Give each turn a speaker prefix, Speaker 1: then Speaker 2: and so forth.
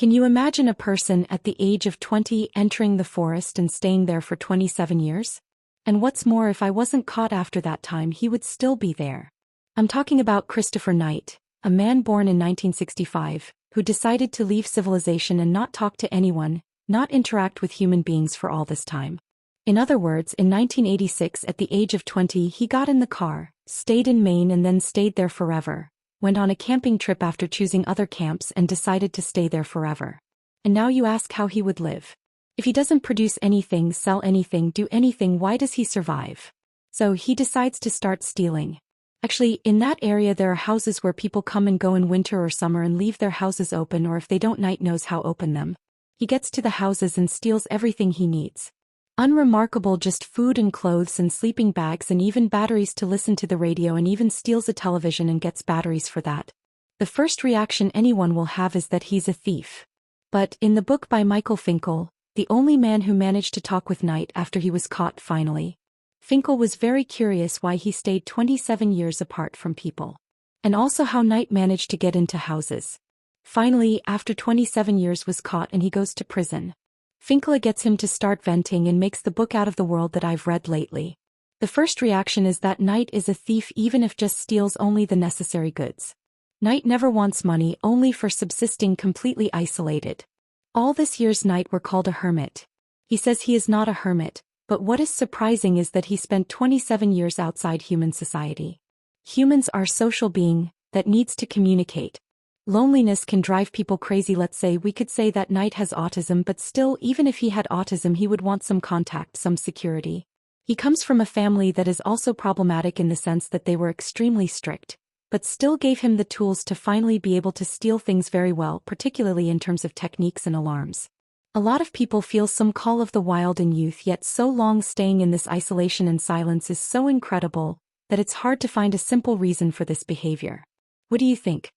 Speaker 1: Can you imagine a person at the age of 20 entering the forest and staying there for 27 years? And what's more, if I wasn't caught after that time, he would still be there. I'm talking about Christopher Knight, a man born in 1965, who decided to leave civilization and not talk to anyone, not interact with human beings for all this time. In other words, in 1986 at the age of 20 he got in the car, stayed in Maine and then stayed there forever, went on a camping trip after choosing other camps and decided to stay there forever. And now you ask how he would live. If he doesn't produce anything, sell anything, do anything, why does he survive? So he decides to start stealing. Actually, in that area there are houses where people come and go in winter or summer and leave their houses open, or if they don't, Knight knows how open them. He gets to the houses and steals everything he needs. Unremarkable, just food and clothes and sleeping bags and even batteries to listen to the radio, and even steals a television and gets batteries for that. The first reaction anyone will have is that he's a thief. But, in the book by Finkel, the only man who managed to talk with Knight after he was caught finally, Finkel was very curious why he stayed 27 years apart from people. And also how Knight managed to get into houses. Finally, after 27 years was caught and he goes to prison. Finkel gets him to start venting and makes the book out of the world that I've read lately. The first reaction is that Knight is a thief, even if just steals only the necessary goods. Knight never wants money, only for subsisting, completely isolated. All this years Knight were called a hermit. He says he is not a hermit, but what is surprising is that he spent 27 years outside human society. Humans are social being that needs to communicate. Loneliness can drive people crazy. Let's say we could say that Knight has autism, but still, even if he had autism, he would want some contact, some security. He comes from a family that is also problematic in the sense that they were extremely strict, but still gave him the tools to finally be able to steal things very well, particularly in terms of techniques and alarms. A lot of people feel some call of the wild in youth, yet so long staying in this isolation and silence is so incredible that it's hard to find a simple reason for this behavior. What do you think?